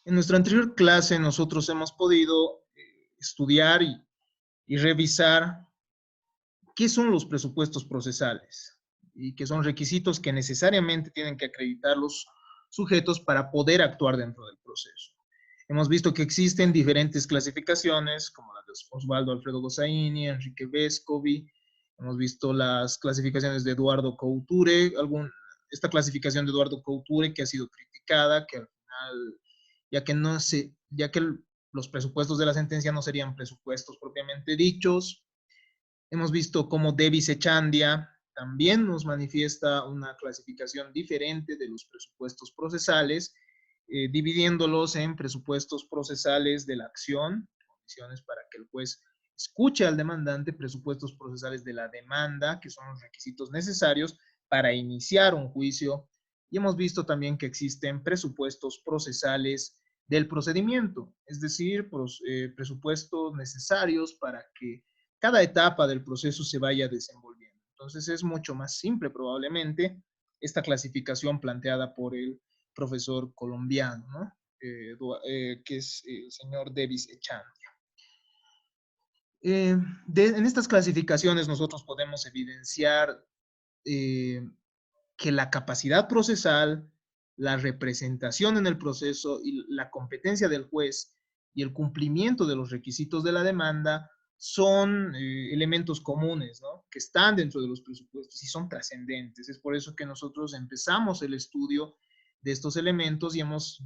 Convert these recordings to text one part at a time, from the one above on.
En nuestra anterior clase nosotros hemos podido estudiar y revisar qué son los presupuestos procesales y que son requisitos que necesariamente tienen que acreditar los sujetos para poder actuar dentro del proceso. Hemos visto que existen diferentes clasificaciones, como la de Osvaldo Alfredo Gossaini, Enrique Vescovi. Hemos visto las clasificaciones de Eduardo Couture, esta clasificación de Eduardo Couture que ha sido criticada, que al final, ya que los presupuestos de la sentencia no serían presupuestos propiamente dichos. Hemos visto cómo Davis Echandia también nos manifiesta una clasificación diferente de los presupuestos procesales, dividiéndolos en presupuestos procesales de la acción, condiciones para que el juez escuche al demandante, presupuestos procesales de la demanda, que son los requisitos necesarios para iniciar un juicio, y hemos visto también que existen presupuestos procesales del procedimiento, es decir, presupuestos necesarios para que cada etapa del proceso se vaya desenvolviendo. Entonces es mucho más simple probablemente esta clasificación planteada por el profesor colombiano, ¿no? Que es el señor Davis Echandia. En estas clasificaciones nosotros podemos evidenciar que la capacidad procesal, la representación en el proceso y la competencia del juez y el cumplimiento de los requisitos de la demanda son elementos comunes, ¿no? Que están dentro de los presupuestos y son trascendentes. Es por eso que nosotros empezamos el estudio de estos elementos y hemos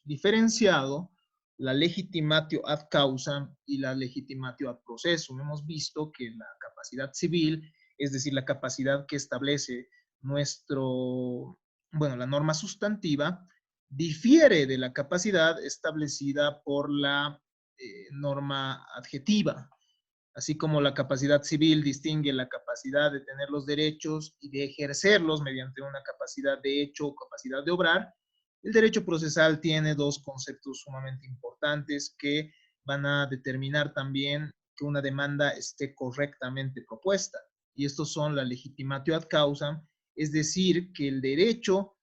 diferenciado la legitimatio ad causam y la legitimatio ad processum. Hemos visto que la capacidad civil, es decir, la capacidad que establece la norma sustantiva, difiere de la capacidad establecida por la norma adjetiva, así como la capacidad civil distingue la capacidad de tener los derechos y de ejercerlos mediante una capacidad de hecho o capacidad de obrar. El derecho procesal tiene dos conceptos sumamente importantes que van a determinar también que una demanda esté correctamente propuesta. Y estos son la legitimatio ad causam, es decir, que el derecho,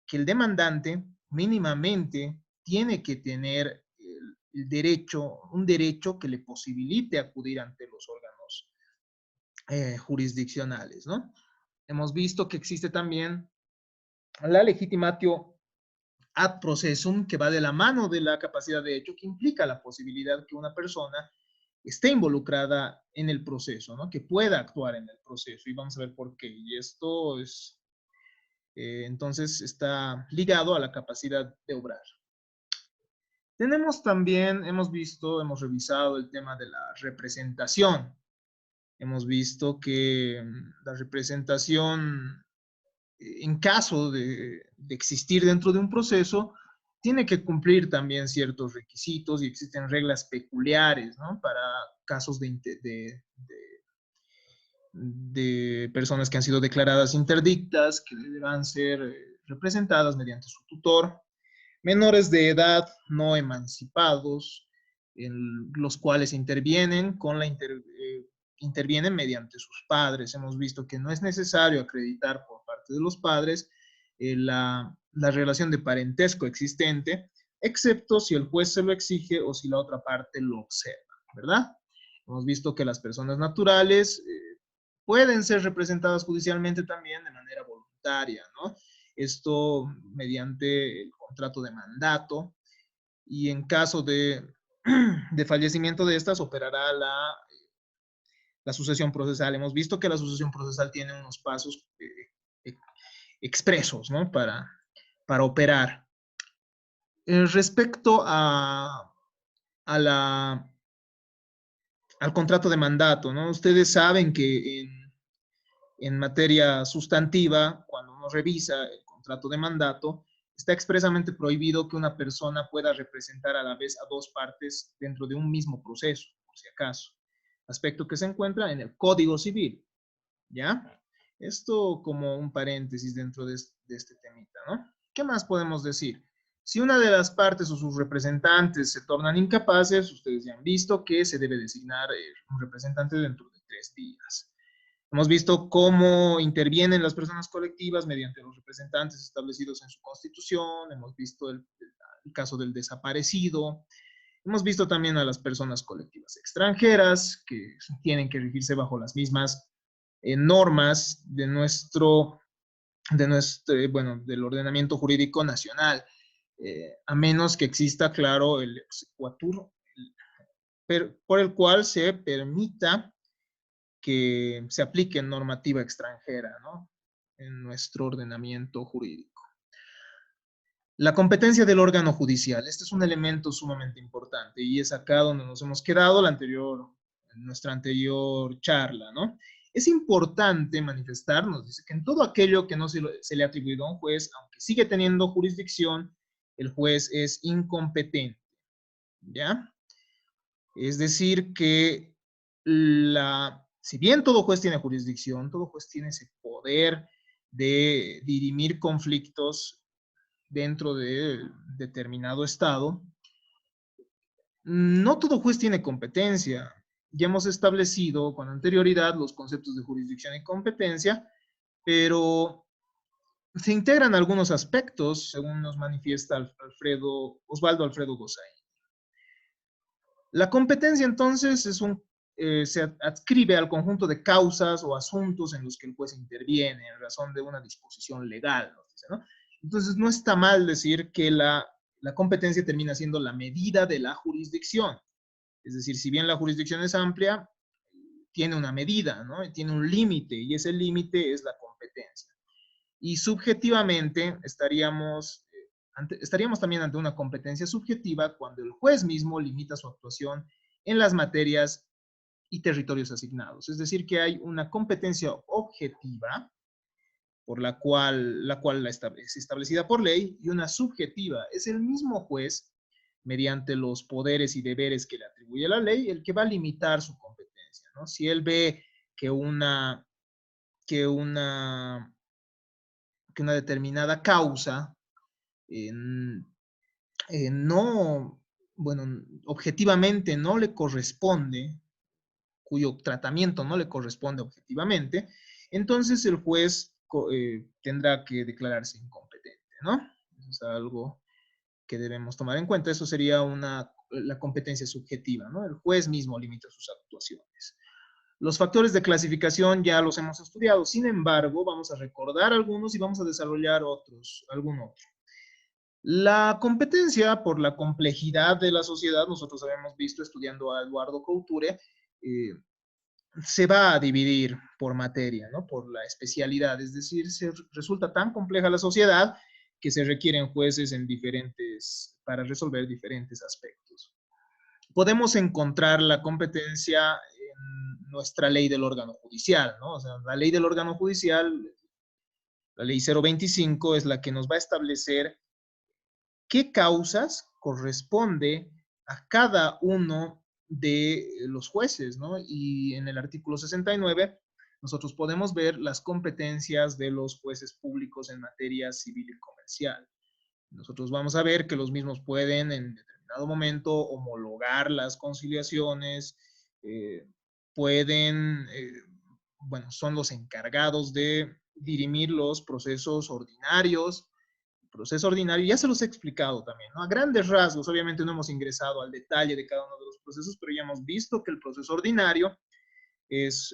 que el demandante mínimamente tiene que tener un derecho que le posibilite acudir ante los órganos jurisdiccionales, ¿no? Hemos visto que existe también la legitimatio ad processum, que va de la mano de la capacidad de hecho, que implica la posibilidad que una persona esté involucrada en el proceso, ¿no? Que pueda actuar en el proceso. Y vamos a ver por qué. Y esto es, entonces, está ligado a la capacidad de obrar. Tenemos también, hemos revisado el tema de la representación. Hemos visto que la representación, en caso de existir dentro de un proceso, tiene que cumplir también ciertos requisitos y existen reglas peculiares, ¿no? Para casos de personas que han sido declaradas interdictas, que deberán ser representadas mediante su tutor, menores de edad no emancipados, en los cuales intervienen mediante sus padres. Hemos visto que no es necesario acreditar por parte de los padres la relación de parentesco existente, excepto si el juez se lo exige o si la otra parte lo observa, ¿verdad? Hemos visto que las personas naturales pueden ser representadas judicialmente también de manera voluntaria, ¿no? Esto mediante el contrato de mandato, y en caso de fallecimiento de estas operará la sucesión procesal. Hemos visto que la sucesión procesal tiene unos pasos expresos, ¿no? Para operar. Respecto al contrato de mandato, ¿no? Ustedes saben que en materia sustantiva, cuando uno revisa el contrato de mandato, está expresamente prohibido que una persona pueda representar a la vez a dos partes dentro de un mismo proceso, por si acaso. Aspecto que se encuentra en el Código Civil, ¿ya? Esto como un paréntesis dentro de este temita, ¿no? ¿Qué más podemos decir? Si una de las partes o sus representantes se tornan incapaces, ustedes ya han visto que se debe designar un representante dentro de 3 días. Hemos visto cómo intervienen las personas colectivas mediante los representantes establecidos en su constitución, hemos visto el caso del desaparecido, hemos visto también a las personas colectivas extranjeras que tienen que regirse bajo las mismas normas bueno, del ordenamiento jurídico nacional, a menos que exista, claro, el exequatur, por el cual se permita que se aplique normativa extranjera, ¿no?, en nuestro ordenamiento jurídico. La competencia del órgano judicial. Este es un elemento sumamente importante y es acá donde nos hemos quedado en nuestra anterior charla, ¿no? Es importante manifestarnos, dice, que en todo aquello que no se le ha atribuido a un juez, aunque sigue teniendo jurisdicción, el juez es incompetente, ¿ya? Es decir, que si bien todo juez tiene jurisdicción, todo juez tiene ese poder de dirimir conflictos dentro de determinado estado, no todo juez tiene competencia. Ya hemos establecido con anterioridad los conceptos de jurisdicción y competencia, pero se integran algunos aspectos, según nos manifiesta Osvaldo Alfredo Gosay. La competencia, entonces, se adscribe al conjunto de causas o asuntos en los que el juez interviene en razón de una disposición legal, ¿no? Entonces, no está mal decir que la competencia termina siendo la medida de la jurisdicción. Es decir, si bien la jurisdicción es amplia, tiene una medida, ¿no? Tiene un límite, y ese límite es la competencia. Y subjetivamente estaríamos también ante una competencia subjetiva cuando el juez mismo limita su actuación en las materias y territorios asignados. Es decir, que hay una competencia objetiva, por la cual es establecida por ley, y una subjetiva. Es el mismo juez, mediante los poderes y deberes que le atribuye la ley, el que va a limitar su competencia, ¿no? Si él ve que una determinada causa no, bueno, objetivamente no le corresponde, cuyo tratamiento no le corresponde objetivamente, entonces el juez tendrá que declararse incompetente, ¿no? Eso es algo que debemos tomar en cuenta. Eso sería la competencia subjetiva, ¿no? El juez mismo limita sus actuaciones. Los factores de clasificación ya los hemos estudiado, sin embargo, vamos a recordar algunos y vamos a desarrollar algún otro. La competencia, por la complejidad de la sociedad, nosotros habíamos visto estudiando a Eduardo Couture, se va a dividir por materia, ¿no? Por la especialidad, es decir, resulta tan compleja la sociedad que se requieren jueces para resolver diferentes aspectos. Podemos encontrar la competencia en nuestra ley del órgano judicial, ¿no? O sea, la ley del órgano judicial, la ley 025, es la que nos va a establecer qué causas corresponde a cada uno de los jueces, ¿no? Y en el artículo 69 nosotros podemos ver las competencias de los jueces públicos en materia civil y comercial. Nosotros vamos a ver que los mismos pueden en determinado momento homologar las conciliaciones, bueno, son los encargados de dirimir los procesos ordinarios. El proceso ordinario ya se los he explicado también, ¿no? A grandes rasgos, obviamente no hemos ingresado al detalle de cada uno de los procesos, pero ya hemos visto que el proceso ordinario es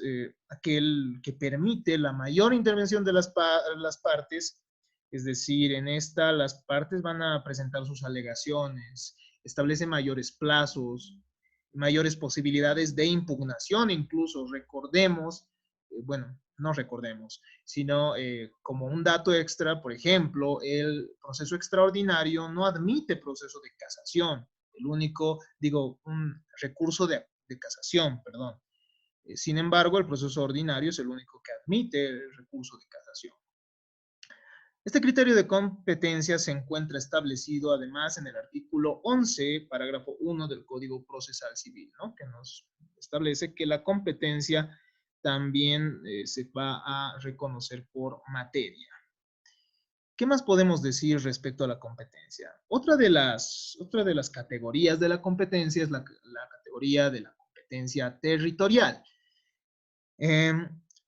aquel que permite la mayor intervención de las partes. Es decir, en esta las partes van a presentar sus alegaciones, establece mayores plazos, mayores posibilidades de impugnación incluso. Recordemos, bueno, no recordemos, sino como un dato extra, por ejemplo, el proceso extraordinario no admite proceso de casación, un recurso de casación, perdón. Sin embargo, el proceso ordinario es el único que admite el recurso de casación. Este criterio de competencia se encuentra establecido además en el artículo 11, parágrafo 1 del Código Procesal Civil, ¿no? Que nos establece que la competencia también se va a reconocer por materia. ¿Qué más podemos decir respecto a la competencia? Otra de las categorías de la competencia es la categoría de la competencia territorial.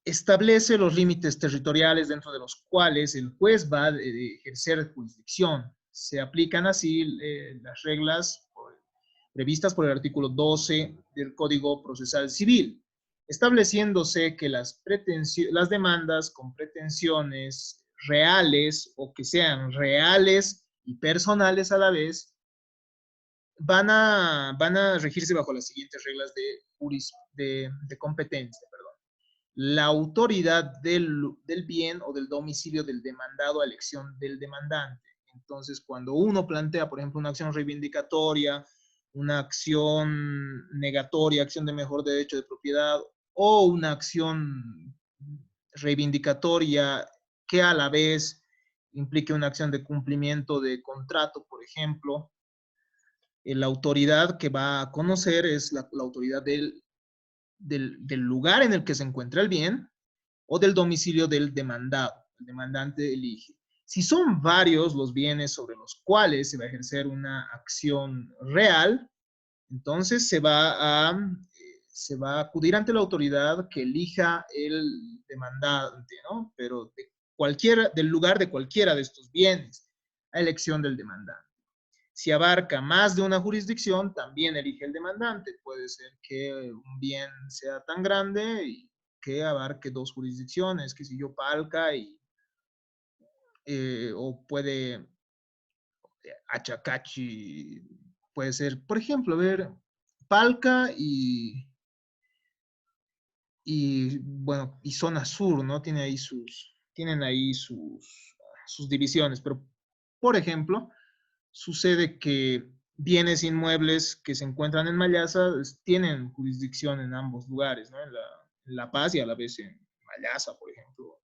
establece los límites territoriales dentro de los cuales el juez va a ejercer jurisdicción. Se aplican así las reglas previstas por el artículo 12 del Código Procesal Civil, estableciéndose que las demandas con pretensiones reales o que sean reales y personales a la vez van a regirse bajo las siguientes reglas de competencia. La autoridad del bien o del domicilio del demandado a elección del demandante. Entonces, cuando uno plantea, por ejemplo, una acción reivindicatoria, una acción negatoria, acción de mejor derecho de propiedad, o una acción reivindicatoria que a la vez implique una acción de cumplimiento de contrato, por ejemplo, la autoridad que va a conocer es la autoridad del lugar en el que se encuentra el bien o del domicilio del demandado. El demandante elige. Si son varios los bienes sobre los cuales se va a ejercer una acción real, entonces se va a acudir ante la autoridad que elija el demandante, ¿no? Pero del lugar de cualquiera de estos bienes, a elección del demandante. Si abarca más de una jurisdicción, también elige el demandante. Puede ser que un bien sea tan grande y que abarque dos jurisdicciones, que si yo Palca o puede Achacachi, puede ser, por ejemplo, ver Palca bueno, y zona sur, ¿no? Tienen ahí sus divisiones, pero, por ejemplo, sucede que bienes inmuebles que se encuentran en Mayasa tienen jurisdicción en ambos lugares, ¿no? En La Paz y a la vez en Mayasa, por ejemplo.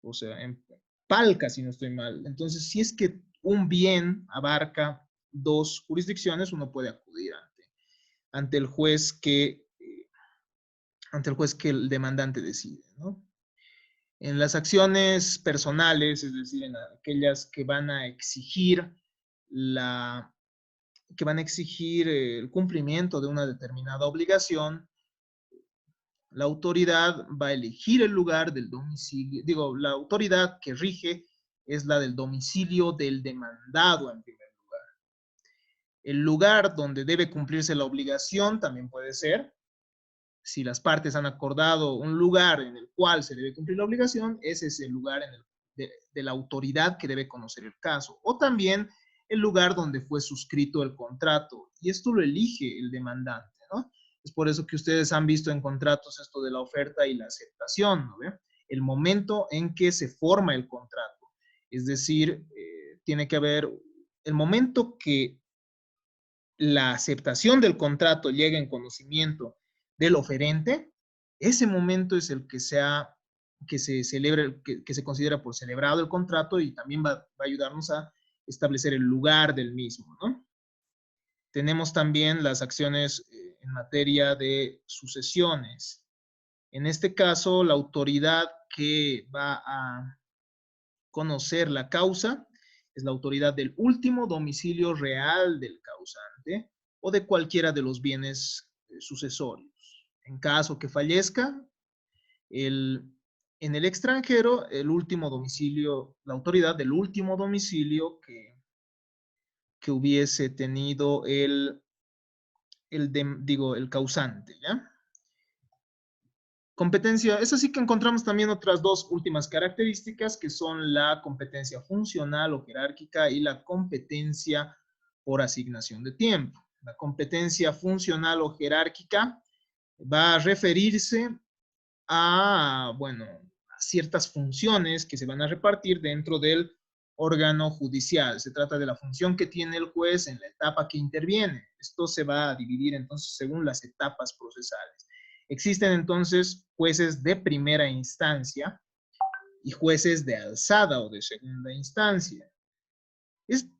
O sea, en Palca, si no estoy mal. Entonces, si es que un bien abarca dos jurisdicciones, uno puede acudir ante el juez ante el juez que el demandante decide, ¿no? En las acciones personales, es decir, en aquellas que van a exigir el cumplimiento de una determinada obligación, la autoridad va a elegir el lugar del domicilio, digo, la autoridad que rige es la del domicilio del demandado en primer lugar. El lugar donde debe cumplirse la obligación también puede ser, si las partes han acordado un lugar en el cual se debe cumplir la obligación, ese es el lugar de la autoridad que debe conocer el caso. O también el lugar donde fue suscrito el contrato. Y esto lo elige el demandante, ¿no? Es por eso que ustedes han visto en contratos esto de la oferta y la aceptación, ¿no? El momento en que se forma el contrato. Es decir, tiene que haber el momento que la aceptación del contrato llegue en conocimiento del oferente, ese momento es el que se celebra, que se considera por celebrado el contrato y también va a ayudarnos a establecer el lugar del mismo, ¿no? Tenemos también las acciones en materia de sucesiones. En este caso, la autoridad que va a conocer la causa es la autoridad del último domicilio real del causante o de cualquiera de los bienes sucesorios. En caso que fallezca, en el extranjero, el último domicilio, la autoridad del último domicilio que hubiese tenido el causante, ¿ya? Competencia, es así que encontramos también otras dos últimas características que son la competencia funcional o jerárquica y la competencia por asignación de tiempo. La competencia funcional o jerárquica va a referirse bueno, a ciertas funciones que se van a repartir dentro del órgano judicial. Se trata de la función que tiene el juez en la etapa que interviene. Esto se va a dividir entonces según las etapas procesales. Existen entonces jueces de primera instancia y jueces de alzada o de segunda instancia.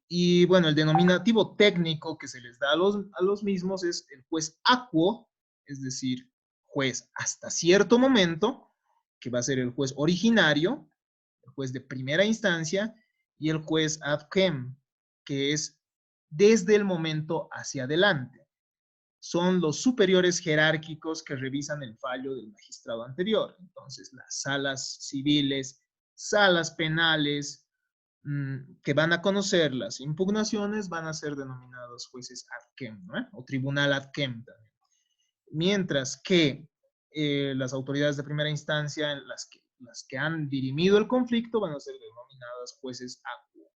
Y bueno, el denominativo técnico que se les da a los mismos es el juez acuo, es decir, juez hasta cierto momento, que va a ser el juez originario, el juez de primera instancia, y el juez ad quem, que es desde el momento hacia adelante. son los superiores jerárquicos que revisan el fallo del magistrado anterior. Entonces, las salas civiles, salas penales, que van a conocer las impugnaciones van a ser denominados jueces ad quem, ¿no? O tribunal ad quem también. Mientras que las autoridades de primera instancia, en las que han dirimido el conflicto, van a ser denominadas jueces ad quo.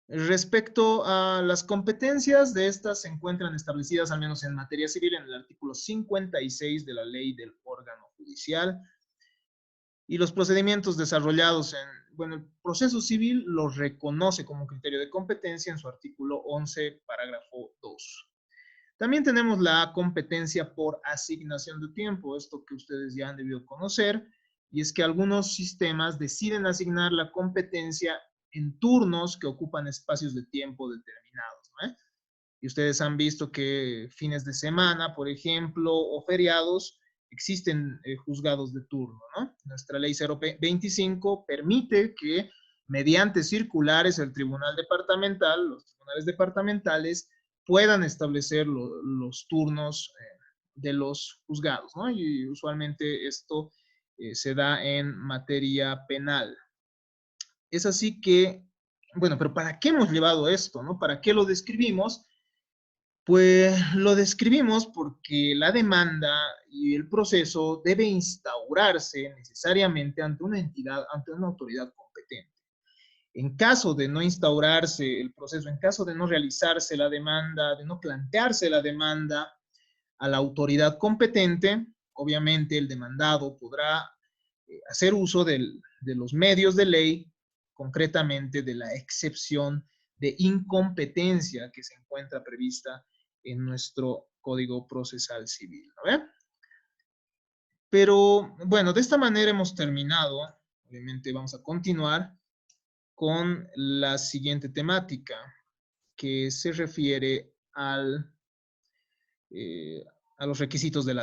Respecto a las competencias de estas, se encuentran establecidas, al menos en materia civil, en el artículo 56 de la ley del órgano judicial. Y los procedimientos desarrollados el proceso civil los reconoce como criterio de competencia en su artículo 11, parágrafo 2. También tenemos la competencia por asignación de tiempo, esto que ustedes ya han debido conocer, y es que algunos sistemas deciden asignar la competencia en turnos que ocupan espacios de tiempo determinados, ¿no? Y ustedes han visto que fines de semana, por ejemplo, o feriados, existen juzgados de turno, ¿no? Nuestra ley 025 permite que mediante circulares el tribunal departamental, los tribunales departamentales, puedan establecer los turnos de los juzgados, ¿no? Y usualmente esto se da en materia penal. Es así que, bueno, pero ¿para qué hemos llevado esto, no? ¿Para qué lo describimos? Pues lo describimos porque la demanda y el proceso debe instaurarse necesariamente ante una entidad, ante una autoridad competente. En caso de no instaurarse el proceso, en caso de no realizarse la demanda, de no plantearse la demanda a la autoridad competente, obviamente el demandado podrá hacer uso de los medios de ley, concretamente de la excepción de incompetencia que se encuentra prevista en nuestro Código Procesal Civil, ¿no? Pero, bueno, de esta manera hemos terminado. Obviamente vamos a continuar con la siguiente temática, que se refiere a los requisitos de la